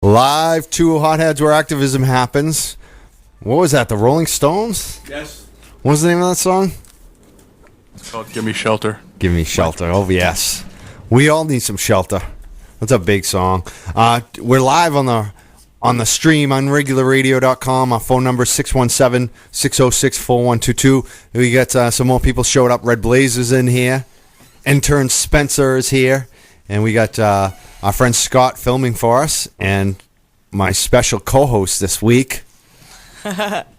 Live to Hotheads, where activism happens. What was that, the Rolling Stones? Yes. What was the name of that song? It's called Give Me Shelter. Give Me Shelter. Oh, yes. We all need some shelter. That's a big song. We're live on the stream on regularradio.com. Our phone number is 617-606-4122. We got some more people showed up. Red Blazers in here. Intern Spencer is here. And we got our friend Scott filming for us. And my special co-host this week.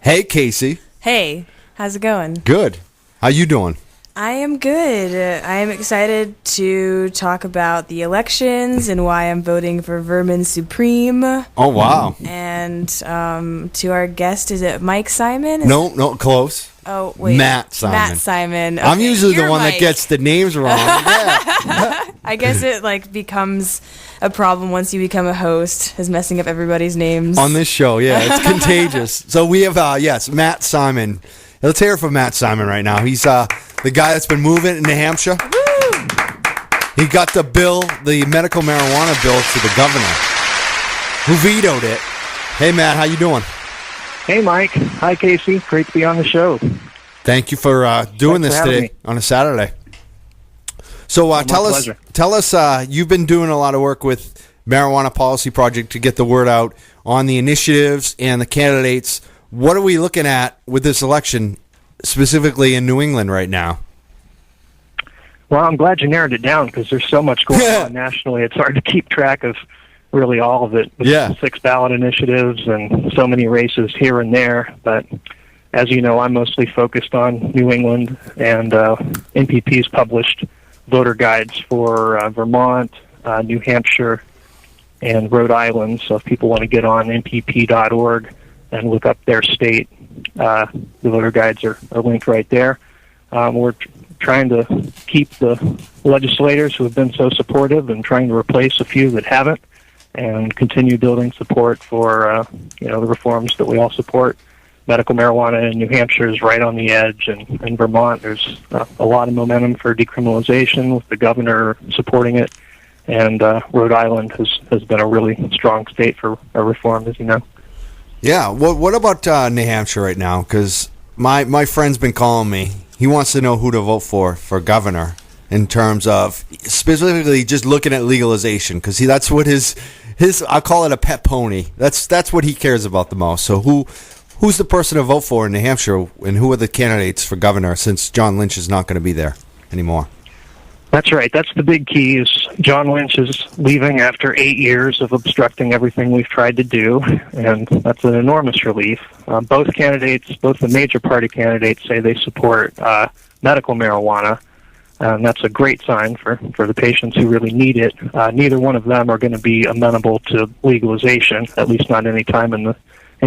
Hey, Casey. Hey, how's it going? Good. How you doing? I am good. I am excited to talk about the elections and why I'm voting for Vermin Supreme. Oh, wow. And to our guest, is it Mike Simon? No, close. Oh, wait. Matt Simon. Matt Simon. I'm Okay, usually the you're one Mike. that gets the names wrong. Yeah. I guess it becomes a problem once you become a host, is messing up everybody's names. On this show, yeah, it's contagious. So we have, Matt Simon. Let's hear it from Matt Simon right now. He's the guy that's been moving in New Hampshire. Woo! He got the bill, the medical marijuana bill, to the governor, who vetoed it. Hey, Matt, how you doing? Hey, Mike. Hi, Casey. Great to be on the show. Thank you for doing Thanks this for having today me. on a Saturday. So tell us, you've been doing a lot of work with Marijuana Policy Project to get the word out on the initiatives and the candidates. What are we looking at with this election, specifically in New England right now? Well, I'm glad you narrowed it down because there's so much going on nationally. It's hard to keep track of really all of it. With 6 ballot initiatives and so many races here and there. But as you know, I'm mostly focused on New England, and NPP's published voter guides for Vermont, New Hampshire, and Rhode Island. So if people want to get on npp.org and look up their state, the voter guides are linked right there. We're trying to keep the legislators who have been so supportive and trying to replace a few that haven't, and continue building support for the reforms that we all support. Medical marijuana in New Hampshire is right on the edge, and in Vermont there's a lot of momentum for decriminalization with the governor supporting it, and Rhode Island has been a really strong state for a reform, as you know. Yeah, what about New Hampshire right now? Because my friend's been calling me. He wants to know who to vote for governor in terms of specifically just looking at legalization, because that's what his I'll call it a pet pony. That's what he cares about the most. So who's the person to vote for in New Hampshire, and who are the candidates for governor since John Lynch is not going to be there anymore? That's right. That's the big key, is John Lynch is leaving after 8 years of obstructing everything we've tried to do, and that's an enormous relief. Both candidates, both the major party candidates, say they support medical marijuana, and that's a great sign for the patients who really need it. Neither one of them are going to be amenable to legalization, at least not any time in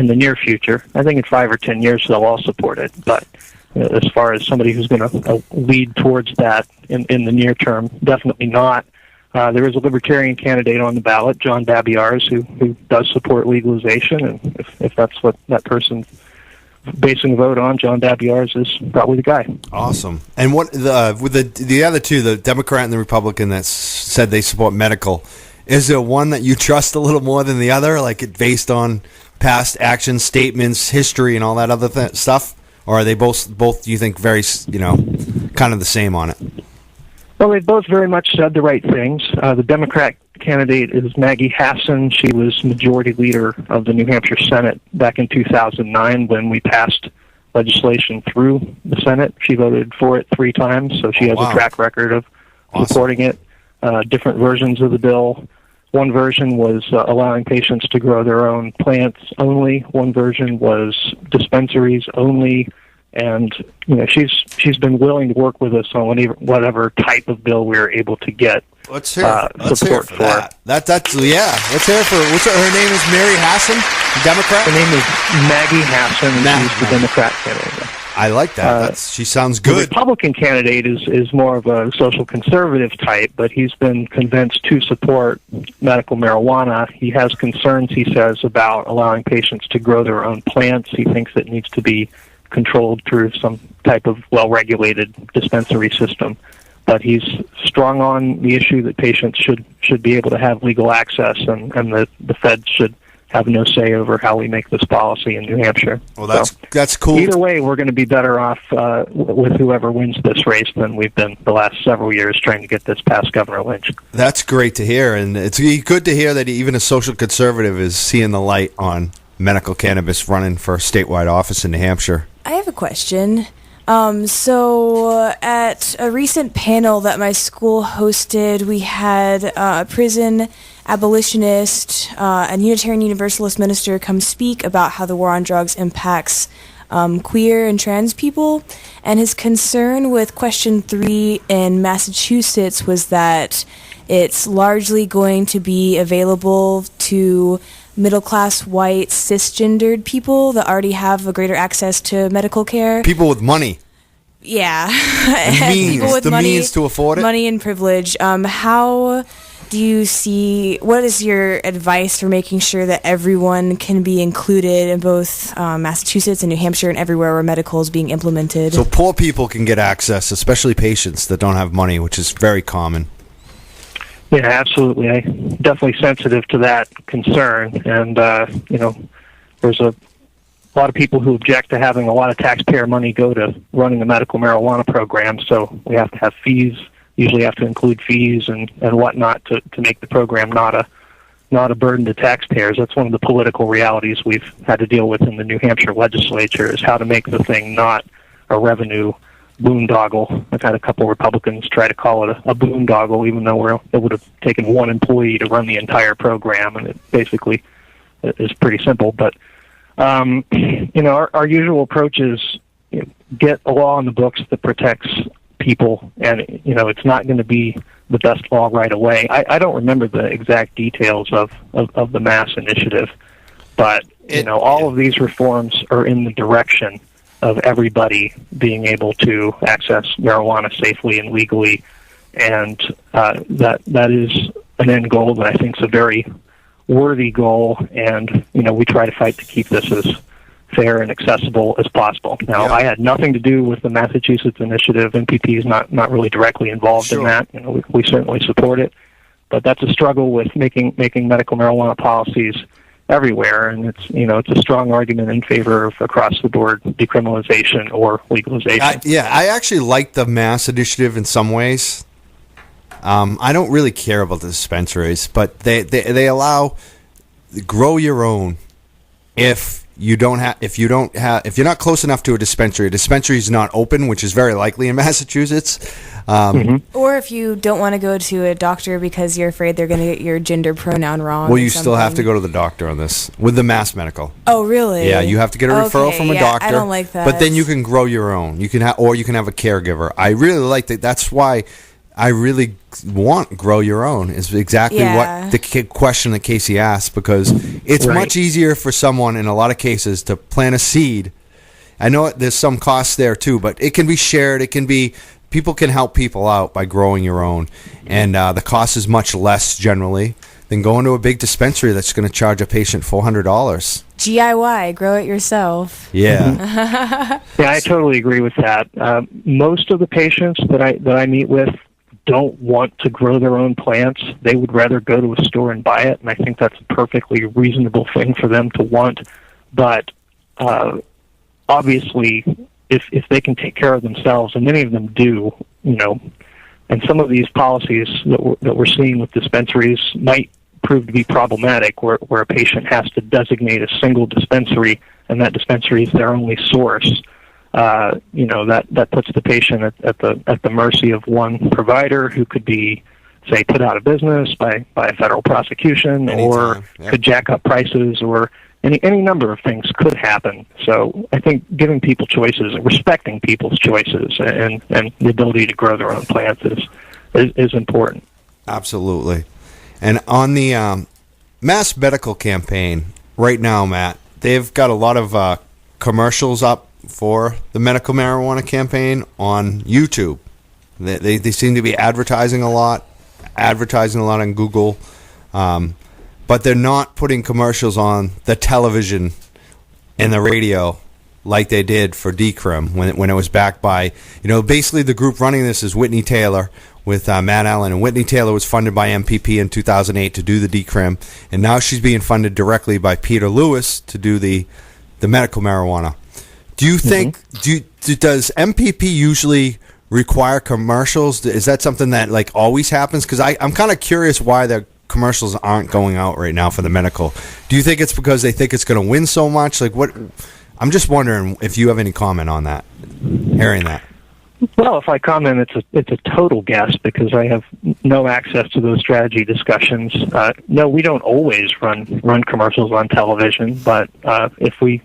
the near future. I think in 5 or 10 years they'll all support it, but as far as somebody who's going to lead towards that in the near term, definitely not. There is a libertarian candidate on the ballot, John Babiarz, who does support legalization, and if that's what that person's basing the vote on, John Babiarz is probably the guy. Awesome. And what with the other two, the Democrat and the Republican that said they support medical, is there one that you trust a little more than the other, like based on past action statements, history, and all that other stuff? Or are they both do you think, very, kind of the same on it? Well, they've both very much said the right things. The Democrat candidate is Maggie Hassan. She was majority leader of the New Hampshire Senate back in 2009 when we passed legislation through the Senate. She voted for it 3 times, so she has a track record of supporting it. Different versions of the bill. One version was allowing patients to grow their own plants only. One version was dispensaries only. And she's been willing to work with us on whatever type of bill we were able to get. Let's hear it for that. Let's hear it for her name is Mary Hassan, Democrat. Her name is Maggie Hassan, and she's the Democrat candidate. I like that. She sounds good. The Republican candidate is more of a social conservative type, but he's been convinced to support medical marijuana. He has concerns, he says, about allowing patients to grow their own plants. He thinks it needs to be controlled through some type of well-regulated dispensary system. but he's strong on the issue that patients should be able to have legal access, and the feds should have no say over how we make this policy in New Hampshire. Well, that's cool. Either way, we're going to be better off with whoever wins this race than we've been the last several years trying to get this past Governor Lynch. That's great to hear, and it's good to hear that even a social conservative is seeing the light on medical cannabis running for statewide office in New Hampshire. I have a question. So at a recent panel that my school hosted, we had a prison abolitionist and Unitarian Universalist minister come speak about how the war on drugs impacts queer and trans people. And his concern with question 3 in Massachusetts was that it's largely going to be available to middle-class, white, cisgendered people that already have a greater access to medical care. People with money. Yeah. Means, with the money, means to afford it. Money and privilege. How do you see, what is your advice for making sure that everyone can be included in both Massachusetts and New Hampshire and everywhere where medical is being implemented? So poor people can get access, especially patients that don't have money, which is very common. Yeah, absolutely. I'm definitely sensitive to that concern. And, there's a lot of people who object to having a lot of taxpayer money go to running the medical marijuana program. So we have to have fees, usually have to include fees and whatnot to make the program not a burden to taxpayers. That's one of the political realities we've had to deal with in the New Hampshire legislature, is how to make the thing not a revenue boondoggle. I've had a couple Republicans try to call it a boondoggle, even though it would have taken one employee to run the entire program, and it basically is pretty simple. But our usual approach is get a law on the books that protects people, and it's not going to be the best law right away. I don't remember the exact details of the Mass initiative, but all of these reforms are in the direction of everybody being able to access marijuana safely and legally, and that is an end goal that I think is a very worthy goal, and we try to fight to keep this as fair and accessible as possible. Now, I had nothing to do with the Massachusetts initiative. MPP is not really directly involved in that. We certainly support it, but that's a struggle with making medical marijuana policies everywhere, and it's a strong argument in favor of across the board decriminalization or legalization. I actually like the Mass initiative in some ways. I don't really care about the dispensaries, but they allow grow your own if you're not close enough to a dispensary. A dispensary is not open, which is very likely in Massachusetts. Or if you don't want to go to a doctor because you're afraid they're going to get your gender pronoun wrong. Well, you still have to go to the doctor on this with the Mass Medical. Oh, really? Yeah, you have to get a referral from a doctor. I don't like that. But then you can grow your own. You can have a caregiver. I really like that. That's why I really want grow your own. Is exactly what the question that Casey asked, because it's much easier for someone in a lot of cases to plant a seed. I know there's some costs there too, but it can be shared. It can be. People can help people out by growing your own, and the cost is much less generally than going to a big dispensary that's going to charge a patient $400. DIY, grow it yourself. Yeah. Yeah, I totally agree with that. Most of the patients that I meet with don't want to grow their own plants. They would rather go to a store and buy it, and I think that's a perfectly reasonable thing for them to want. But obviously, if they can take care of themselves, and many of them do, and some of these policies that we're seeing with dispensaries might prove to be problematic, where a patient has to designate a single dispensary, and that dispensary is their only source. That puts the patient at the mercy of one provider who could be, say, put out of business by a federal prosecution, or could jack up prices, or any number of things could happen. So I think giving people choices, respecting people's choices, and the ability to grow their own plants is important. Absolutely. And on the Mass Medical campaign right now, Matt, they've got a lot of commercials up for the medical marijuana campaign on YouTube. They seem to be advertising a lot on Google. But they're not putting commercials on the television and the radio like they did for decrim when it was backed by, basically the group running this is Whitney Taylor with Matt Allen, and Whitney Taylor was funded by MPP in 2008 to do the decrim, and now she's being funded directly by Peter Lewis to do the medical marijuana. Do you think does MPP usually require commercials? Is that something that like always happens? Because I'm kind of curious why the commercials aren't going out right now for the medical. Do you think it's because they think it's going to win so much? Like what? I'm just wondering if you have any comment on that. Hearing that. Well, if I comment, it's a total guess because I have no access to those strategy discussions. No, we don't always run commercials on television, but if we,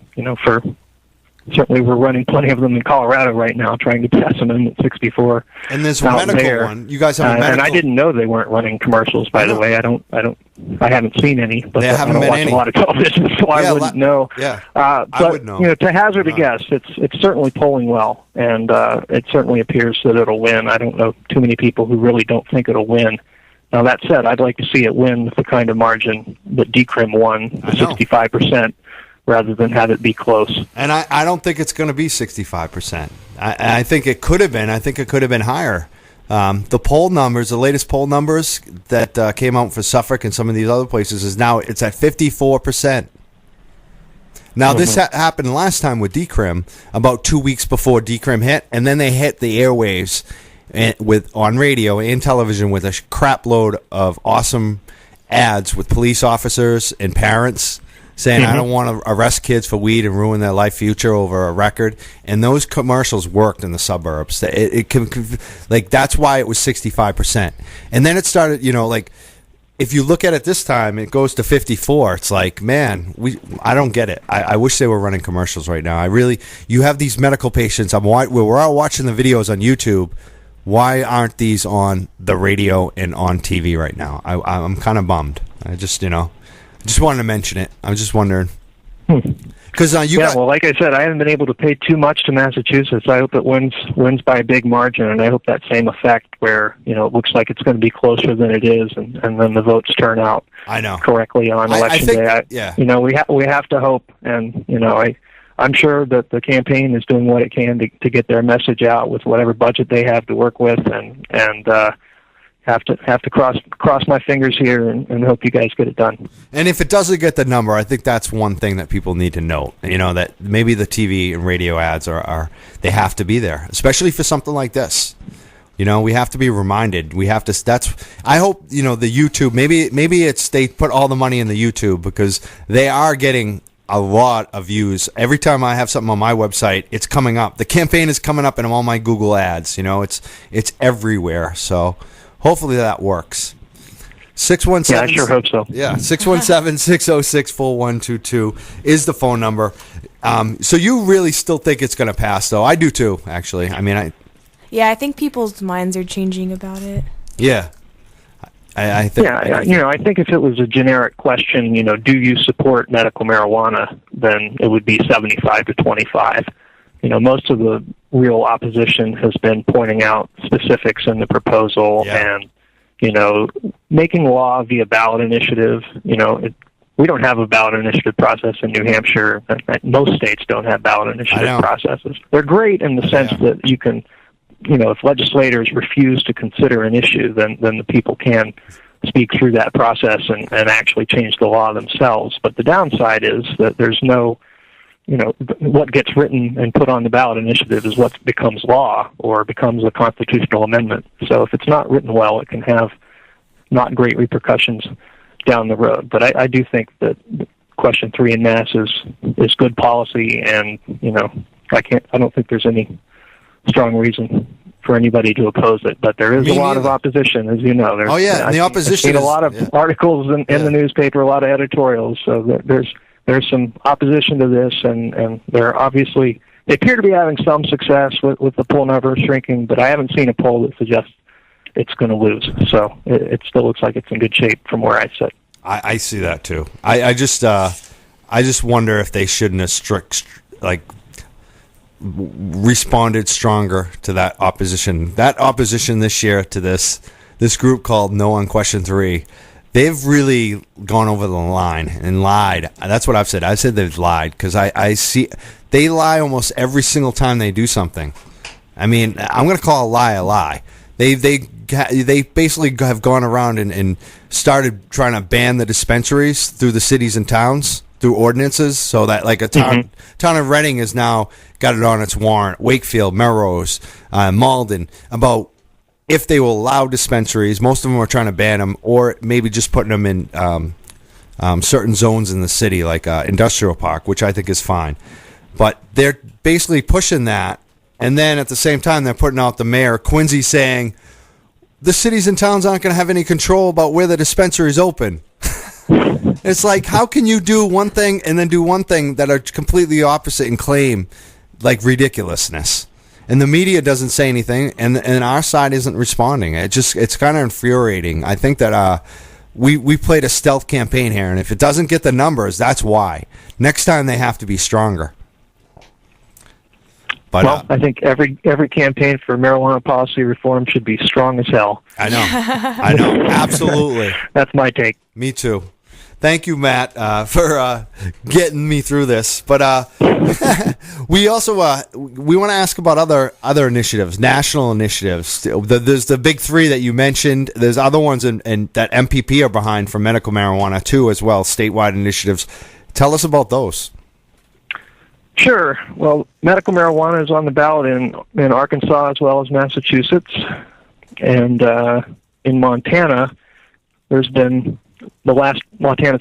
certainly we're running plenty of them in Colorado right now, trying to pass Amendment 64. And there's a medical one. You guys have a medical. And I didn't know they weren't running commercials. By the way, I haven't seen any, but I don't watch a lot of television, so I wouldn't know. Yeah, but I would know. To hazard a guess, it's certainly polling well, and it certainly appears that it'll win. I don't know too many people who really don't think it'll win. Now that said, I'd like to see it win with the kind of margin that decrim won, 65%. Rather than have it be close. And I don't think it's going to be 65%. I think it could have been. I think it could have been higher. The poll numbers, the latest poll numbers that came out for Suffolk and some of these other places is now it's at 54%. Now, this happened last time with decrim, about 2 weeks before decrim hit, and then they hit the airwaves on radio and television with a crap load of awesome ads with police officers and parents saying, I don't want to arrest kids for weed and ruin their life future over a record. And those commercials worked in the suburbs. That's why it was 65%. And then it started, if you look at it this time, it goes to 54. It's like, man, I don't get it. I wish they were running commercials right now. You have these medical patients. We're all watching the videos on YouTube. Why aren't these on the radio and on TV right now? I'm kind of bummed. I just wanted to mention it. I was just wondering. Because well, like I said, I haven't been able to pay too much to Massachusetts. I hope it wins by a big margin, and I hope that same effect where it looks like it's going to be closer than it is, and then the votes turn out correctly on election day. We have to hope, and I'm sure that the campaign is doing what it can to get their message out with whatever budget they have to work with, and have to cross my fingers here and hope you guys get it done. And if it doesn't get the number, I think that's one thing that people need to note. That maybe the TV and radio ads are they have to be there, especially for something like this. We have to be reminded. We have to. I hope the YouTube. Maybe it's they put all the money in the YouTube because they are getting a lot of views. Every time I have something on my website, it's coming up. The campaign is coming up in all my Google ads. It's everywhere. So. Hopefully that works. 617. Yeah, I sure hope so. Yeah, 617-606-4122 is the phone number. So you really still think it's going to pass, though? I do too, actually. Yeah, I think people's minds are changing about it. Yeah. I think. Yeah, I think if it was a generic question, do you support medical marijuana, then it would be 75 to 25. Most of the real opposition has been pointing out specifics in the proposal and, making law via ballot initiative. We don't have a ballot initiative process in New Hampshire. Most states don't have ballot initiative processes. They're great in the sense that you can, if legislators refuse to consider an issue, then the people can speak through that process and actually change the law themselves. But the downside is that there's no what gets written and put on the ballot initiative is what becomes law or becomes a constitutional amendment. So if it's not written well, it can have not great repercussions down the road. But I do think that Question 3 in Mass is good policy, and I don't think there's any strong reason for anybody to oppose it. But there is a lot of opposition, as you know. The opposition. I've seen a lot of articles in the newspaper, a lot of editorials. So there's some opposition to this, and they appear to be having some success with the poll number shrinking, but I haven't seen a poll that suggests it's going to lose. So it still looks like it's in good shape from where I sit. I see that too. I just wonder if they shouldn't have responded stronger to that opposition. That opposition this year to this group called No on Question 3. they've really gone over the line and lied. That's what I've said. I've said they've lied because I see they lie almost every single time they do something. I mean, I'm going to call a lie a lie. They basically have gone around and started trying to ban the dispensaries through the cities and towns through ordinances, so that like a town of Reading has now got it on its warrant. Wakefield, Melrose, Malden, about if they will allow dispensaries. Most of them are trying to ban them, or maybe just putting them in certain zones in the city, like industrial park, which I think is fine. But they're basically pushing that, and then at the same time they're putting out the mayor Quincy saying the cities and towns aren't going to have any control about where the dispensaries open. It's like, how can you do one thing and then do one thing that are completely opposite and claim like ridiculousness? And the media doesn't say anything, and our side isn't responding. It's kind of infuriating. I think that we played a stealth campaign here, and if it doesn't get the numbers, that's why. Next time they have to be stronger. But, well, I think every campaign for marijuana policy reform should be strong as hell. I know, absolutely. That's my take. Me too. Thank you, Matt, for getting me through this. But we also we want to ask about other initiatives, national initiatives. There's the big three that you mentioned. There's other ones and that MPP are behind for medical marijuana too, as well, statewide initiatives. Tell us about those. Sure. Well, medical marijuana is on the ballot in Arkansas as well as Massachusetts, and in Montana, Montana's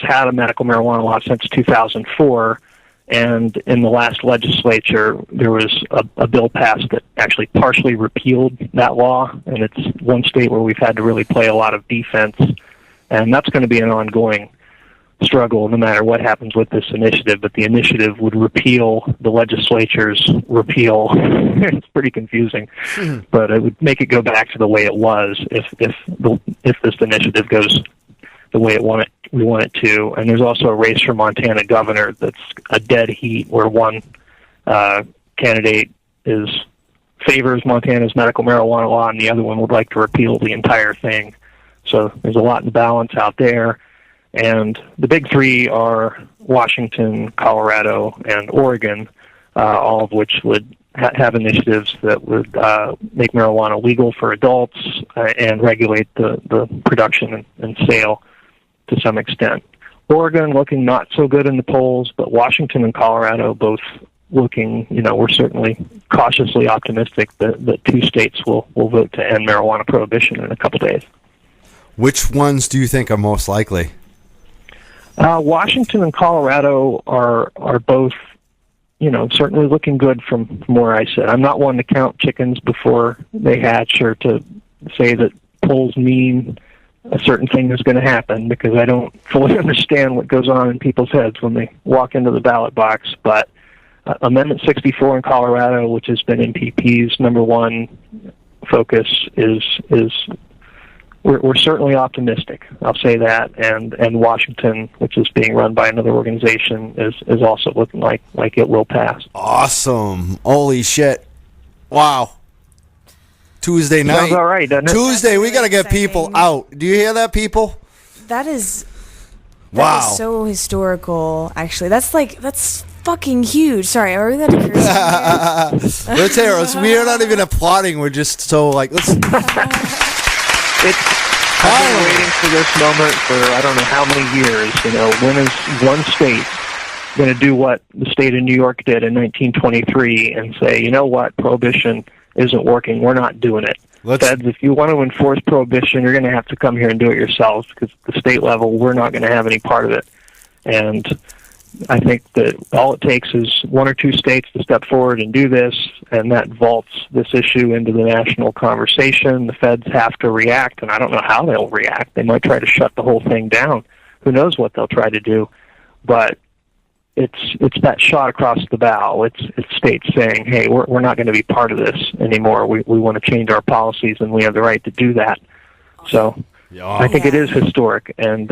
had a medical marijuana law since 2004, and in the last legislature, there was a bill passed that actually partially repealed that law, and it's one state where we've had to really play a lot of defense, and that's going to be an ongoing struggle no matter what happens with this initiative. But the initiative would repeal the legislature's repeal. It's pretty confusing, but it would make it go back to the way it was if this initiative goes the way we want it to. And there's also a race for Montana governor that's a dead heat, where one candidate favors Montana's medical marijuana law, and the other one would like to repeal the entire thing. So there's a lot in balance out there. And the big three are Washington, Colorado, and Oregon, all of which would have initiatives that would make marijuana legal for adults and regulate the production and sale to some extent. Oregon looking not so good in the polls, but Washington and Colorado both looking, we're certainly cautiously optimistic that two states will vote to end marijuana prohibition in a couple days. Which ones do you think are most likely? Washington and Colorado are both, certainly looking good from where I sit. I'm not one to count chickens before they hatch or to say that polls mean a certain thing is going to happen, because I don't fully understand what goes on in people's heads when they walk into the ballot box. But Amendment 64 in Colorado, which has been MPP's number one focus, is we're certainly optimistic. I'll say that, and Washington, which is being run by another organization, is also looking like it will pass. Awesome! Holy shit! Wow! Tuesday night. Sounds all right, doesn't it? Tuesday, we got to get people out. Do you hear that, people? That is so historical. Actually, that's fucking huge. Sorry, are we going to curse? Let's hear us. We are not even applauding. We're just so let's. I've been waiting for this moment for I don't know how many years. When is one state going to do what the state of New York did in 1923 and say, you know what, prohibition isn't working, we're not doing it. Feds, if you want to enforce prohibition, you're going to have to come here and do it yourselves, because at the state level, we're not going to have any part of it. And I think that all it takes is one or two states to step forward and do this, and that vaults this issue into the national conversation. The feds have to react, and I don't know how they'll react. They might try to shut the whole thing down. Who knows what they'll try to do? But it's that shot across the bow. It's states saying, hey, we're not going to be part of this anymore. We want to change our policies, and we have the right to do that. So I think it is historic, and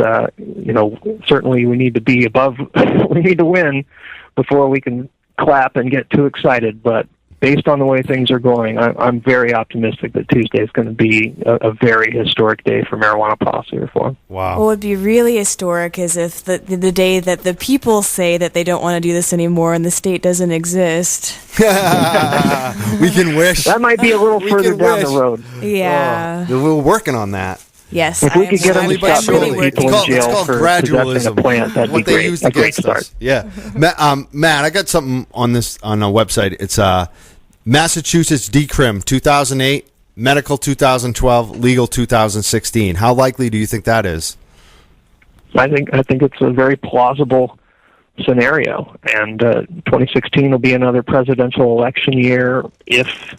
certainly we need to be above. We need to win before we can clap and get too excited. But based on the way things are going, I'm very optimistic that Tuesday is going to be a very historic day for marijuana policy reform. Wow. What would be really historic is if the day that the people say that they don't want to do this anymore and the state doesn't exist. We can wish. That might be a little further down wish. the road. Yeah. We're working on that. Yes. If we could get them to stop surely. putting people in It's jail called for possessing a gradualism. plant, that'd be What they great. used A great against start. us. Yeah. Matt, I got something on a website. It's Massachusetts decrim 2008, medical 2012, legal 2016. How likely do you think that is? I think it's a very plausible scenario, and 2016 will be another presidential election year. If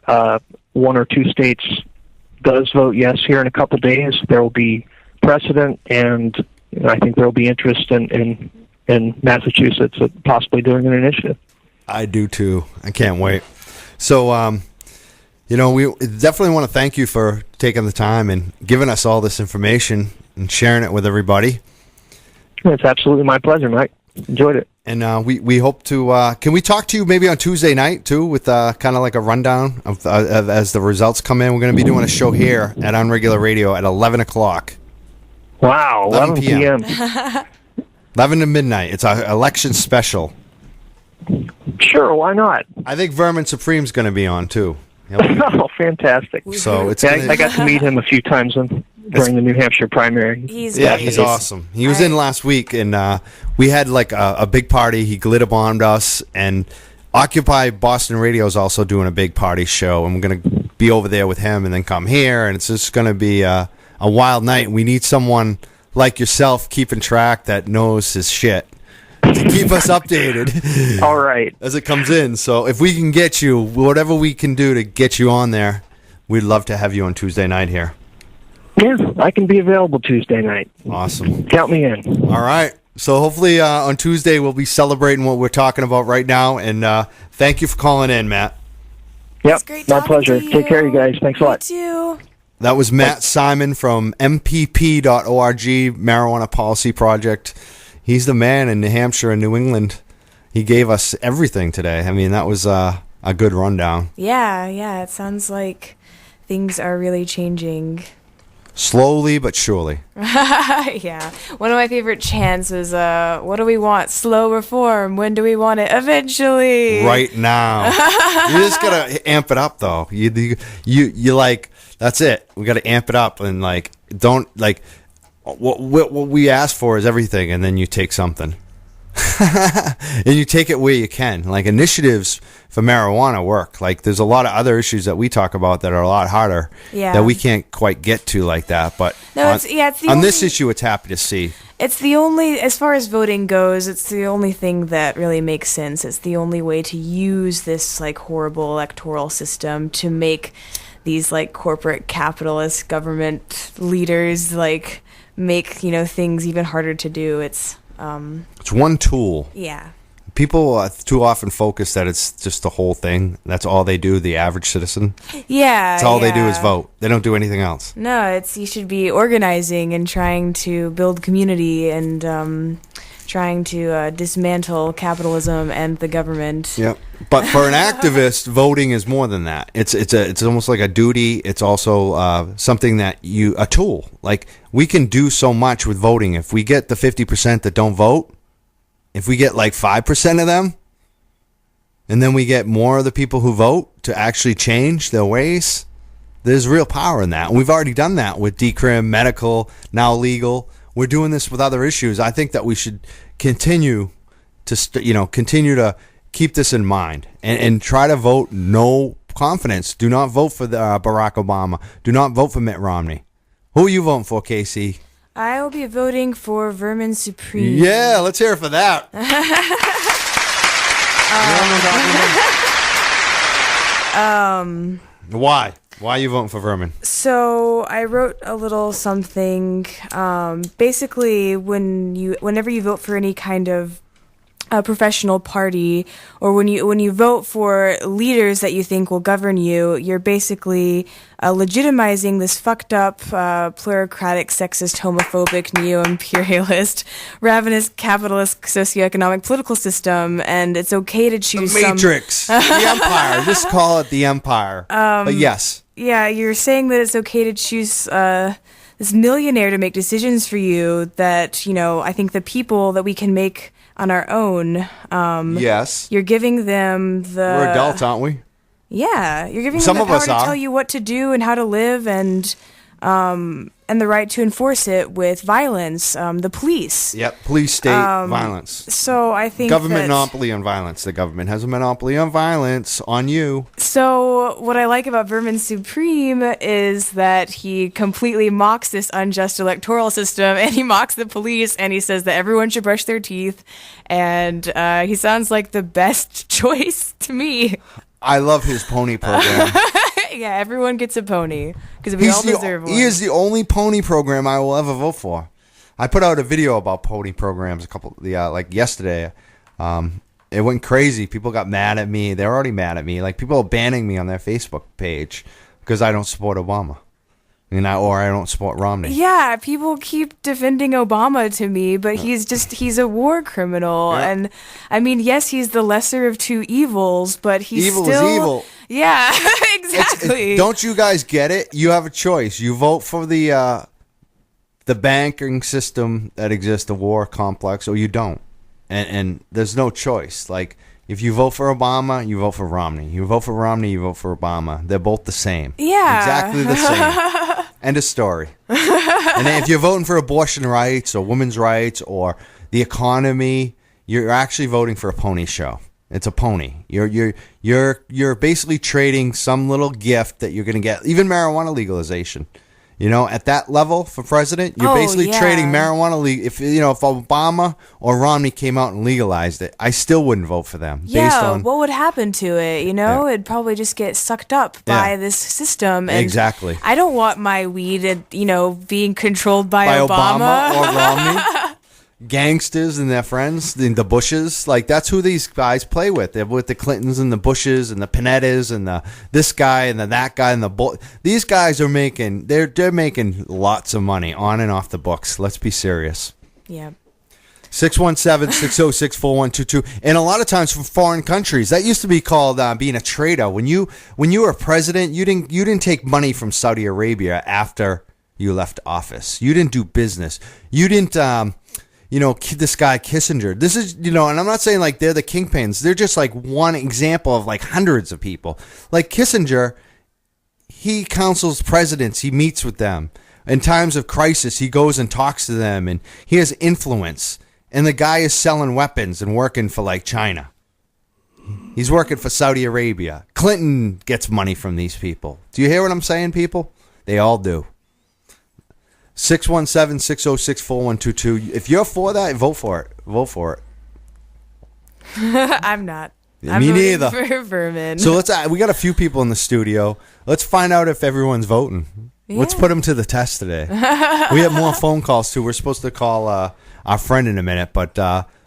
one or two states does vote yes here in a couple days, there will be precedent, and I think there will be interest in Massachusetts at possibly doing an initiative. I do too. I can't wait. So, we definitely want to thank you for taking the time and giving us all this information and sharing it with everybody. It's absolutely my pleasure, Mike. Enjoyed it. And we hope to. Can we talk to you maybe on Tuesday night too, with kind of like a rundown of as the results come in? We're going to be doing a show here at Unregular Radio at 11 o'clock. Wow, 11 p.m. 11 to midnight. It's our election special. Sure, why not? I think Vermin Supreme's going to be on too. Oh, fantastic. So it's. I got to meet him a few times during the New Hampshire primary. He's awesome. He was in last week, and we had like a big party. He glitter bombed us, and Occupy Boston Radio is also doing a big party show, and we're going to be over there with him and then come here, and it's just going to be a wild night. We need someone like yourself keeping track that knows his shit to keep us updated. All right. As it comes in. So if we can get you, whatever we can do to get you on there, we'd love to have you on Tuesday night here. Yeah, I can be available Tuesday night. Awesome. Count me in. All right. So hopefully on Tuesday we'll be celebrating what we're talking about right now. And thank you for calling in, Matt. Yep, great my talking pleasure. to you. Take care, you guys. Thanks a lot. You too. That was Matt Simon from MPP.org, Marijuana Policy Project. He's the man in New Hampshire and New England. He gave us everything today. I mean, that was a good rundown. Yeah. It sounds like things are really changing. Slowly but surely. Yeah. One of my favorite chants was, what do we want? Slow reform. When do we want it? Eventually. Right now. You just got to amp it up, though. You like, that's it. We got to amp it up and, like, don't, like, what we ask for is everything, and then you take something. And you take it where you can. Like, initiatives for marijuana work. Like, there's a lot of other issues that we talk about that are a lot harder that we can't quite get to like that. But no, on this issue, it's happy to see. It's the only, as far as voting goes, it's the only thing that really makes sense. It's the only way to use this, like, horrible electoral system to make these, like, corporate capitalist government leaders, like, make, things even harder to do. It's one tool. Yeah. People too often focus that it's just the whole thing. That's all they do, the average citizen. Yeah. That's all they do is vote. They don't do anything else. No, you should be organizing and trying to build community and trying to dismantle capitalism and the government. Yep. But for an activist, voting is more than that. It's almost like a duty. It's also something that a tool. Like, we can do so much with voting. If we get the 50% that don't vote, if we get like 5% of them, and then we get more of the people who vote to actually change their ways, there's real power in that. And we've already done that with decrim, medical, now legal. We're doing this with other issues. I think that we should continue to keep this in mind and try to vote no confidence. Do not vote for Barack Obama. Do not vote for Mitt Romney. Who are you voting for, Casey? I will be voting for Vermin Supreme. Yeah, let's hear it for that. Why? Why are you voting for Vermin? So I wrote a little something. Basically, whenever you vote for any kind of a professional party, or when you vote for leaders that you think will govern you, you're basically legitimizing this fucked up, plurocratic, sexist, homophobic, neo-imperialist, ravenous, capitalist, socioeconomic, political system, and it's okay to choose the Matrix, the Empire. Just call it the Empire. But yes. Yeah, you're saying that it's okay to choose this millionaire to make decisions for you that, I think the people that we can make on our own. Yes. You're giving them the... We're adults, aren't we? Yeah. You're giving Some them the of power us to are. tell you what to do and how to live and the right to enforce it with violence, the police. Yep, police state violence. So I think Government that, monopoly on violence. The government has a monopoly on violence on you. So what I like about Vermin Supreme is that he completely mocks this unjust electoral system, and he mocks the police, and he says that everyone should brush their teeth, and he sounds like the best choice to me. I love his pony program. Yeah, everyone gets a pony because we all deserve one. He is the only pony program I will ever vote for. I put out a video about pony programs yesterday. It went crazy. People got mad at me. They're already mad at me. Like, people are banning me on their Facebook page because I don't support Obama. Or I don't support Romney. Yeah, people keep defending Obama to me, but he's a war criminal. Yeah. And I mean, yes, he's the lesser of two evils, but he's Evil still... is evil. Yeah, exactly. Don't you guys get it? You have a choice. You vote for the banking system that exists, the war complex, or you don't. And there's no choice. Like, if you vote for Obama, you vote for Romney. You vote for Romney, you vote for Obama. They're both the same. Yeah. Exactly the same. End of story. And then if you're voting for abortion rights or women's rights or the economy, you're actually voting for a pony show. It's a pony. You're basically trading some little gift that you're going to get. Even marijuana legalization. At that level for president, you're basically trading marijuana. If Obama or Romney came out and legalized it, I still wouldn't vote for them. Yeah, based on, what would happen to it? Yeah. It'd probably just get sucked up by this system. And exactly. I don't want my weed, being controlled by Obama or Romney. Gangsters and their friends, the Bushes, like that's who these guys play with. They're with the Clintons and the Bushes and the Panettas and this guy and that guy and these guys are making they're making lots of money on and off the books. Let's be serious. Yeah. 617-606-4122. And a lot of times from foreign countries, that used to be called being a trader. When you were president, you didn't take money from Saudi Arabia after you left office. You didn't do business. You didn't this guy Kissinger. This is, and I'm not saying like they're the kingpins. They're just like one example of like hundreds of people. Like Kissinger, he counsels presidents. He meets with them. In times of crisis, he goes and talks to them, and he has influence. And the guy is selling weapons and working for like China. He's working for Saudi Arabia. Clinton gets money from these people. Do you hear what I'm saying, people? They all do. 617-606-4122. If you're for that, vote for it. Vote for it. I'm not. I'm Me voting neither. For Vermin. So we got a few people in the studio. Let's find out if everyone's voting. Yeah. Let's put them to the test today. We have more phone calls too. We're supposed to call our friend in a minute, but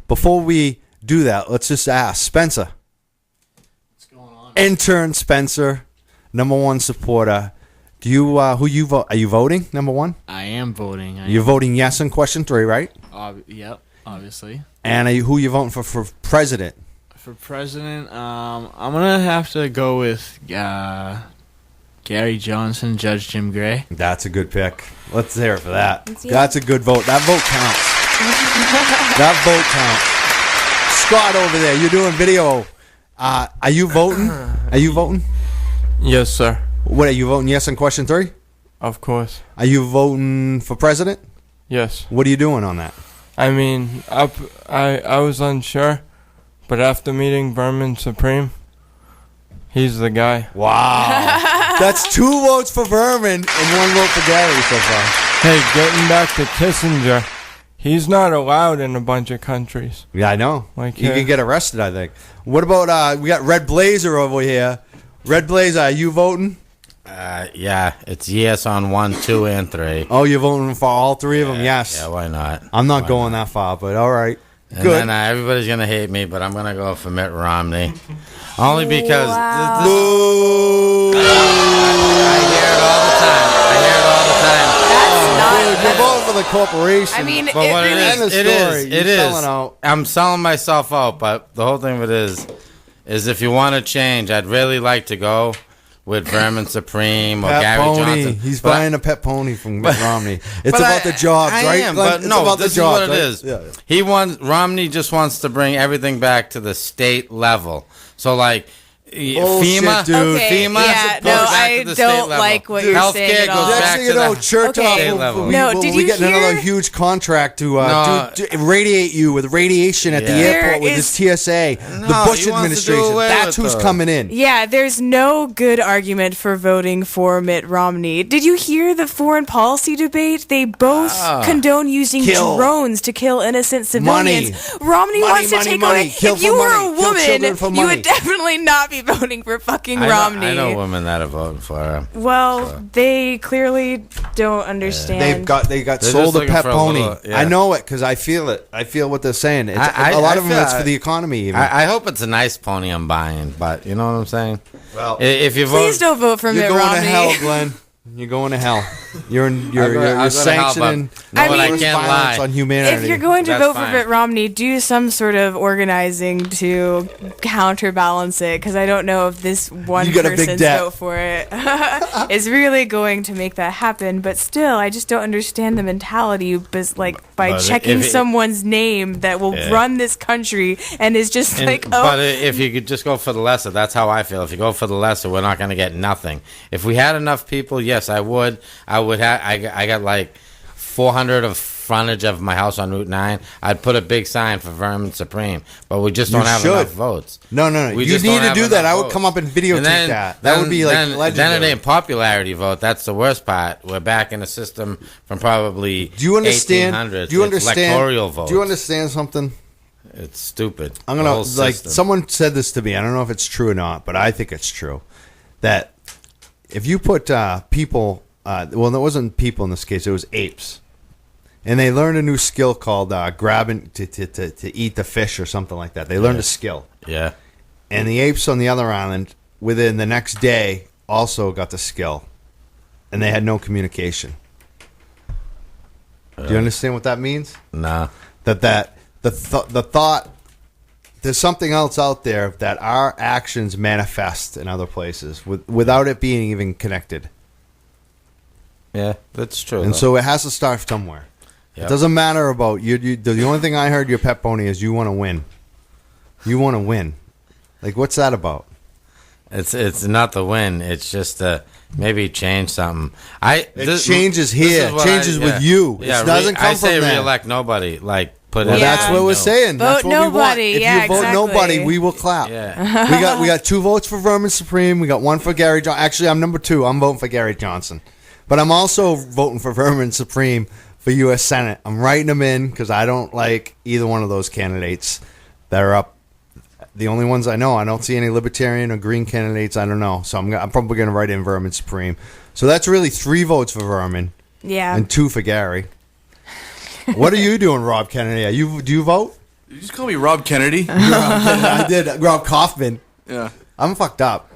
before we do that, let's just ask Spencer. What's going on? Intern Spencer, #1 supporter. Do you who you vote? Are you voting? #1. I am voting. You're voting yes on question 3, right? Yep, obviously. And who you voting for president? For president, I'm gonna have to go with Gary Johnson, Judge Jim Gray. That's a good pick. Let's hear it for that. Yeah. That's a good vote. That vote counts. That vote counts. Scott over there, you're doing video. Are you voting? Are you voting? Yes, sir. What are you voting? Yes on question 3? Of course. Are you voting for president? Yes. What are you doing on that? I mean, I was unsure, but after meeting Vermin Supreme, he's the guy. Wow. That's 2 votes for Vermin and 1 vote for Gary so far. Hey, getting back to Kissinger, he's not allowed in a bunch of countries. Yeah, I know. Like, you can get arrested, I think. What about, we got Red Blazer over here. Red Blazer, are you voting? Yeah, it's yes on 1, 2, and 3. Oh, you're voting for all 3 of them? Yes. Yeah, why not? I'm not going that far, but all right. And Good. then everybody's going to hate me, but I'm going to go for Mitt Romney. Only because Wow. Boo! I hear it all the time. That's You're not. voting for the corporation. I mean, But it what really. End of it story. is. You're It is. selling out. I'm selling myself out, but the whole thing of it is if you want to change, I'd really like to go with Vermin Supreme or Pet Gary pony. Johnson. He's But- buying a pet pony from Mitt Romney. It's but about the jobs, I right? am, Glenn? but It's no, about this the jobs, is what right? it is. Yeah. Romney just wants to bring everything back to the state level. So like Bullshit, FEMA, dude. Okay, FEMA yeah, goes no, back I to the state don't level. like what you're Healthcare saying at goes all. Next back thing to you know, the church Okay. off. state level. No, did we you get another hear- huge contract to No. to irradiate you with radiation at the Yeah. airport There with is- this TSA, the No, Bush he wants to do administration. away That's with who's those. coming in. Yeah, there's no good argument for voting for Mitt Romney. Did you hear the foreign policy debate? They both condone using Kill. drones to kill innocent civilians. Romney Money, wants to money, take money. away. Kill If you for were money. a Kill children woman, for you money. would definitely not be voting for fucking Romney. I know women that are voting for him. Well, they clearly don't understand. They got They're sold just a looking pet for a pony. little- yeah. I know it because I feel it. I feel what they're saying. It's, I- a lot I of them feel- it's for the economy. Even. I hope it's a nice pony I'm buying, but you know what I'm saying? Well, If you Please vote, don't vote for you're Mitt going Romney. to hell, Glenn. You're going to hell. You're I'll go to hell, but sanctioning no, I but mean- I can't violence lie. on humanity. If you're going to That's vote fine. for Mitt Romney, do some sort of organizing to counterbalance it, because I don't know if this one You got a big person's debt. vote for it is really going to make that happen. But still, I just don't understand the mentality, by But checking if it- someone's name that will Yeah. run this country and is just And- like, But oh, if you could just go for the lesser, that's how I feel. If you go for the lesser, we're not going to get nothing. If we had enough people, yes, I would. I got like 400 of frontage of my house on Route 9. I'd put a big sign for Vermin Supreme, but we just don't have should. enough votes. no. We You just need don't to have do that. enough I would votes. come up and videotape And then- that would be like then legendary. it ain't popularity vote. That's the worst part. We're back in a system from probably Do you understand? 1800s. Do you It's understand? electoral votes. Do you understand something? It's stupid. I'm The gonna whole like system. someone said this to me. I don't know if it's true or not, but I think it's true. That if you put people, well, it wasn't people in this case; it was apes, and they learned a new skill called grabbing to eat the fish or something like that. They learned a skill, Yeah. and the apes on the other island, within the next day, also got the skill, and they had no communication. Do you understand what that means? No. The thought there's something else out there that our actions manifest in other places without it being even connected, Yeah, that's true. and though. so it has to start somewhere. Yep. It doesn't matter about you. The only thing I heard your pet pony is you want to win. You want to win. Like, what's that about? It's not the win. It's just to maybe change something. Changes here. is what Changes with you. It doesn't come I say from them. re-elect nobody. Like put Well, it. Yeah. that's what we're saying. That's Vote what we want. nobody. If Yeah, you vote exactly. nobody, we will clap. Yeah. we got 2 votes for Vermin Supreme. We got 1 for Gary Johnson. Actually, I'm number 2. I'm voting for Gary Johnson, but I'm also voting for Vermin Supreme for U.S. Senate. I'm writing them in because I don't like either one of those candidates that are up. The only ones I know, I don't see any Libertarian or Green candidates. I don't know, so I'm probably going to write in Vermin Supreme. So that's really 3 votes for Vermin yeah. and 2 for Gary. What are you doing, Rob Kennedy? Do you vote? Did you just call me Rob Kennedy? I did. Rob Kaufman. Yeah. I'm fucked up.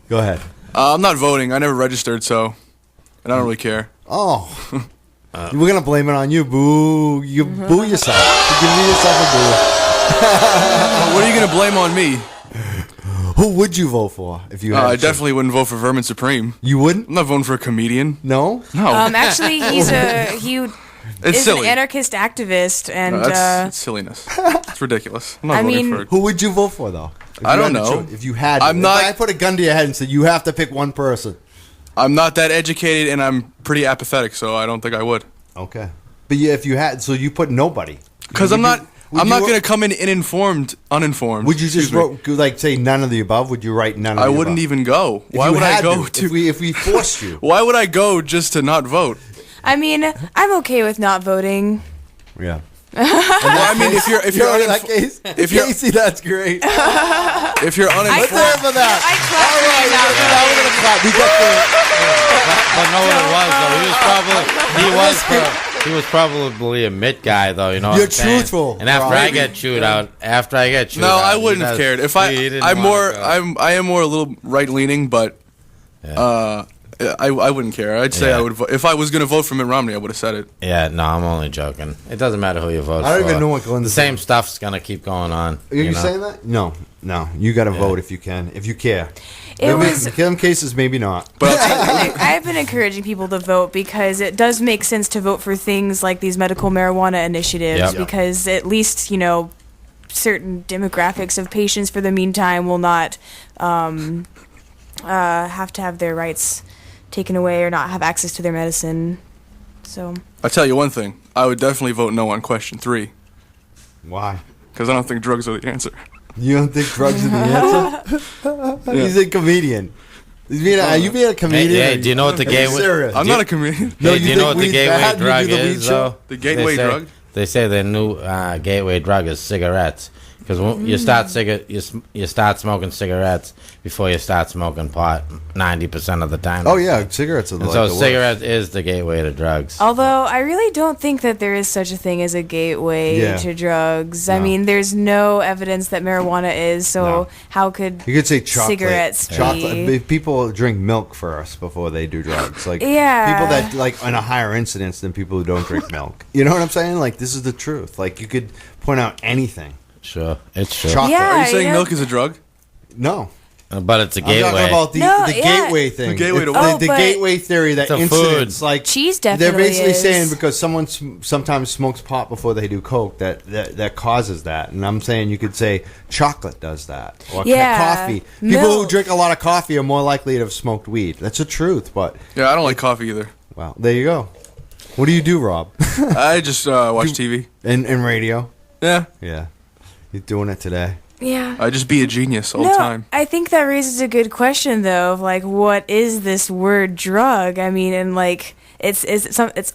Go ahead. I'm not voting. I never registered, and I don't really care. Oh. We're going to blame it on you. Boo. You boo yourself. You give yourself a boo. What are you going to blame on me? Who would you vote for if you had I to? definitely wouldn't vote for Vermin Supreme. You wouldn't? I'm not voting for a comedian. No? No. Actually, he it's is silly. an anarchist activist, and No, that's silliness. It's ridiculous. I'm not I voting mean- for Who would you vote for, though? If I you don't had to know. choose- If you had to. I'm not- If I put a gun to your head and said, you have to pick one person. I'm not that educated, and I'm pretty apathetic, so I don't think I would. Okay. But yeah, if you had, so you put nobody. Because I'm not would I'm you- not going to come in uninformed. Would you just Excuse me. like say none of the above? Would you write none of I the wouldn't above? even go. If Why you would I had go to? If we forced you. Why would I go just to not vote? I mean, I'm okay with not voting. Yeah. Well, I mean, if you're in that case, if you're- Casey, that's great. if you're Let's uninformed, hear for that. I clap All for right, you now. now we're gonna clap. We got the. But know what it was though. He was He was probably a mitt guy, though. You know, what You're I'm saying? truthful. And after Right. I get chewed out, No, I wouldn't have cared. If I am more a little right leaning, but I wouldn't care. I'd say I would vote. If I was going to vote for Mitt Romney, I would have said it. Yeah, no, I'm only joking. It doesn't matter who you vote for. I don't even know what the same stuff's gonna keep going on. Are you know? saying that? No. You got to vote if you can, if you care. It was. In some cases, maybe not. I've been encouraging people to vote because it does make sense to vote for things like these medical marijuana initiatives Yep. because at least, certain demographics of patients for the meantime will not have to have their rights taken away or not have access to their medicine. So I tell you one thing. I would definitely vote no on question 3 Why? because I don't think drugs are the answer. You don't think drugs are the answer? He's a comedian. Are you being a comedian? Hey, do you know what the gateway? I'm not a comedian. No, Hey, do you know what the weed's gateway bad? You drug do the weed is, show? though? The gateway drug? They say the new gateway drug is cigarettes. Because when you start smoking cigarettes before you start smoking pot 90% of the time. Oh yeah, cigarettes are And like so the worst. cigarettes is the gateway to drugs. although I really don't think that there is such a thing as a gateway Yeah. to drugs. I No. mean, there's no evidence that marijuana is, so No. how could You could say chocolate. cigarettes Chocolate. be? People drink milk first before they do drugs. Like Yeah. people that like on a higher incidence than people who don't drink milk. You know what I'm saying? Like this is the truth. Like you could point out anything. Sure, it's true. Chocolate. Yeah, Are you saying yeah. milk is a drug? No. But it's a I'm gateway. talking about the No, yeah. gateway thing. The gateway to It's what? the but- gateway theory that It's a incidents food. like Cheese they're definitely basically is. saying because someone sometimes smokes pot before they do coke that causes that, and I'm saying you could say chocolate does that or Yeah, coffee. People who milk. drink a lot of coffee are more likely to have smoked weed. That's the truth. But Yeah, I don't like coffee either. well, there you go. What do you do, Rob? I just watch TV. In radio? Yeah, Yeah, you're doing it today. Yeah. I just be a genius all the time. I think that raises a good question though of like what is this word drug? I mean, and like it's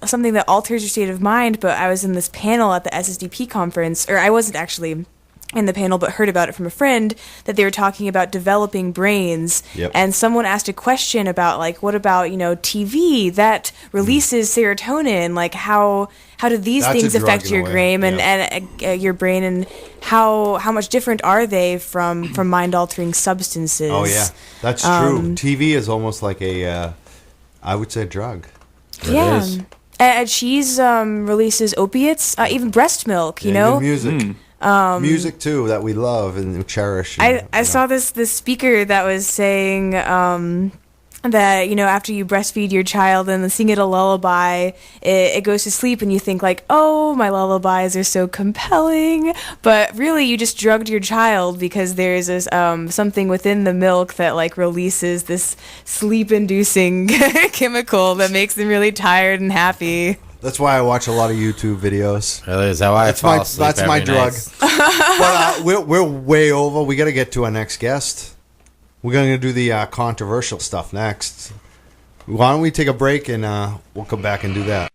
something that alters your state of mind, but I was in this panel at the SSDP conference, or I wasn't actually in the panel but heard about it from a friend that they were talking about developing brains. Yep. And someone asked a question about like what about, TV that releases serotonin, like how do these That's a things drug affect in a your way, brain and, yeah. and your brain, and how much different are they from mind altering substances? Oh yeah, that's true. TV is almost like a, I would say, drug. Yeah. is. And cheese releases opiates, even breast milk, you know? Even music. Music too that we love and cherish. I saw this speaker that was saying that after you breastfeed your child and then sing it a lullaby, it goes to sleep and you think like, oh, my lullabies are so compelling, but really you just drugged your child because there's this something within the milk that like releases this sleep-inducing chemical that makes them really tired and happy. That's why I watch a lot of YouTube videos. Really? Is that why I fall asleep That's my every drug. night? But we're way over. We got to get to our next guest. We're going to do the controversial stuff next. Why don't we take a break and we'll come back and do that.